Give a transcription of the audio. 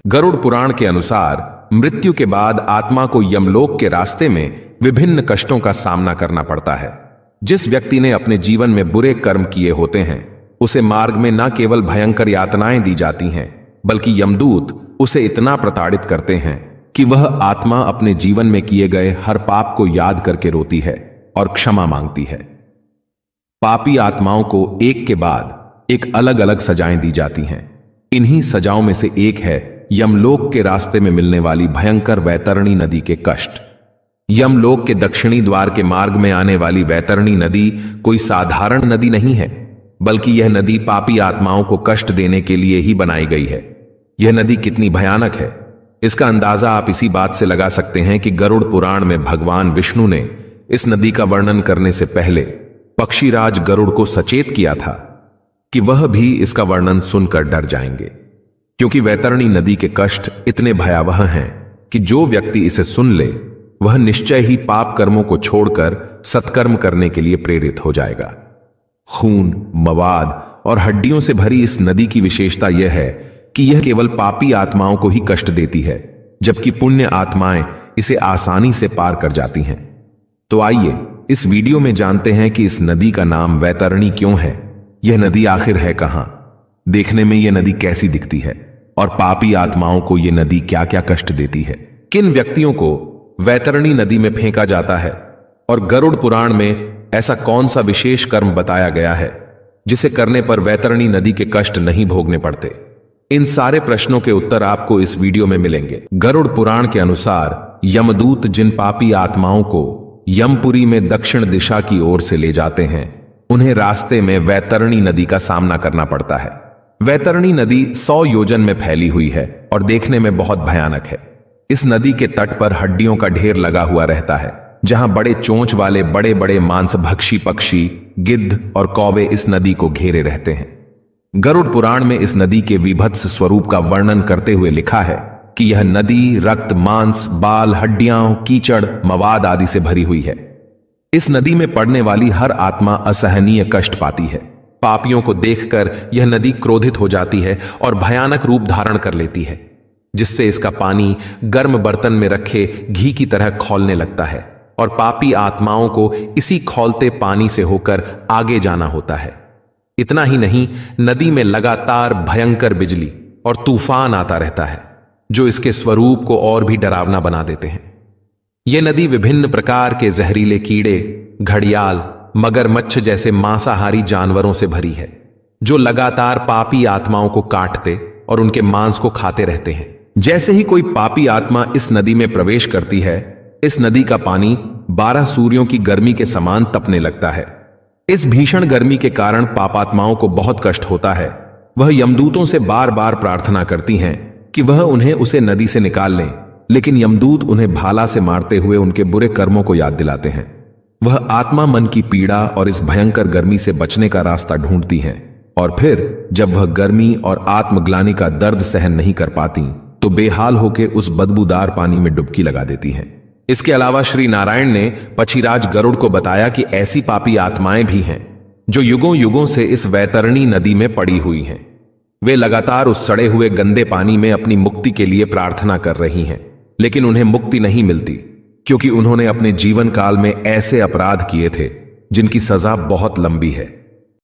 गरुड़ पुराण के अनुसार मृत्यु के बाद आत्मा को यमलोक के रास्ते में विभिन्न कष्टों का सामना करना पड़ता है। जिस व्यक्ति ने अपने जीवन में बुरे कर्म किए होते हैं उसे मार्ग में न केवल भयंकर यातनाएं दी जाती हैं, बल्कि यमदूत उसे इतना प्रताड़ित करते हैं कि वह आत्मा अपने जीवन में किए गए हर पाप को याद करके रोती है और क्षमा मांगती है। पापी आत्माओं को एक के बाद एक अलग अलग सजाएं दी जाती हैं। इन्हीं सजाओं में से एक है यमलोक के रास्ते में मिलने वाली भयंकर वैतरणी नदी के कष्ट। यमलोक के दक्षिणी द्वार के मार्ग में आने वाली वैतरणी नदी कोई साधारण नदी नहीं है, बल्कि यह नदी पापी आत्माओं को कष्ट देने के लिए ही बनाई गई है। यह नदी कितनी भयानक है, इसका अंदाजा आप इसी बात से लगा सकते हैं कि गरुड़ पुराण में भगवान विष्णु ने इस नदी का वर्णन करने से पहले पक्षीराज गरुड़ को सचेत किया था कि वह भी इसका वर्णन सुनकर डर जाएंगे, क्योंकि वैतरणी नदी के कष्ट इतने भयावह हैं कि जो व्यक्ति इसे सुन ले वह निश्चय ही पाप कर्मों को छोड़कर सत्कर्म करने के लिए प्रेरित हो जाएगा। खून, मवाद और हड्डियों से भरी इस नदी की विशेषता यह है कि यह केवल पापी आत्माओं को ही कष्ट देती है, जबकि पुण्य आत्माएं इसे आसानी से पार कर जाती हैं। तो आइए इस वीडियो में जानते हैं कि इस नदी का नाम वैतरणी क्यों है, यह नदी आखिर है कहां, देखने में यह नदी कैसी दिखती है और पापी आत्माओं को यह नदी क्या क्या कष्ट देती है। किन व्यक्तियों को वैतरणी नदी में फेंका जाता है और गरुड़ पुराण में ऐसा कौन सा विशेष कर्म बताया गया है जिसे करने पर वैतरणी नदी के कष्ट नहीं भोगने पड़ते। इन सारे प्रश्नों के उत्तर आपको इस वीडियो में मिलेंगे। गरुड़ पुराण के अनुसार यमदूत जिन पापी आत्माओं को यमपुरी में दक्षिण दिशा की ओर से ले जाते हैं उन्हें रास्ते में वैतरणी नदी का सामना करना पड़ता है। वैतरणी नदी 100 योजन में फैली हुई है और देखने में बहुत भयानक है। इस नदी के तट पर हड्डियों का ढेर लगा हुआ रहता है, जहां बड़े चोंच वाले बड़े बड़े मांसभक्षी पक्षी, गिद्ध और कौवे इस नदी को घेरे रहते हैं। गरुड़ पुराण में इस नदी के विभत्स स्वरूप का वर्णन करते हुए लिखा है कि यह नदी रक्त, मांस, बाल, हड्डियां, कीचड़, मवाद आदि से भरी हुई है। इस नदी में पड़ने वाली हर आत्मा असहनीय कष्ट पाती है। पापियों को देखकर यह नदी क्रोधित हो जाती है और भयानक रूप धारण कर लेती है, जिससे इसका पानी गर्म बर्तन में रखे घी की तरह खौलने लगता है और पापी आत्माओं को इसी खौलते पानी से होकर आगे जाना होता है। इतना ही नहीं, नदी में लगातार भयंकर बिजली और तूफान आता रहता है, जो इसके स्वरूप को और भी डरावना बना देते हैं। यह नदी विभिन्न प्रकार के जहरीले कीड़े, घड़ियाल, मगरमच्छ जैसे मांसाहारी जानवरों से भरी है, जो लगातार पापी आत्माओं को काटते और उनके मांस को खाते रहते हैं। जैसे ही कोई पापी आत्मा इस नदी में प्रवेश करती है, इस नदी का पानी 12 सूर्यों की गर्मी के समान तपने लगता है। इस भीषण गर्मी के कारण पापात्माओं को बहुत कष्ट होता है। वह यमदूतों से बार बार प्रार्थना करती हैं कि वह उन्हें उसे नदी से निकाल लें, लेकिन यमदूत उन्हें भाला से मारते हुए उनके बुरे कर्मों को याद दिलाते हैं। वह आत्मा मन की पीड़ा और इस भयंकर गर्मी से बचने का रास्ता ढूंढती हैं, और फिर जब वह गर्मी और आत्मग्लानि का दर्द सहन नहीं कर पाती तो बेहाल होकर उस बदबूदार पानी में डुबकी लगा देती हैं। इसके अलावा श्री नारायण ने पक्षीराज गरुड़ को बताया कि ऐसी पापी आत्माएं भी हैं जो युगों युगों से इस वैतरणी नदी में पड़ी हुई हैं। वे लगातार उस सड़े हुए गंदे पानी में अपनी मुक्ति के लिए प्रार्थना कर रही हैं, लेकिन उन्हें मुक्ति नहीं मिलती, क्योंकि उन्होंने अपने जीवन काल में ऐसे अपराध किए थे जिनकी सजा बहुत लंबी है।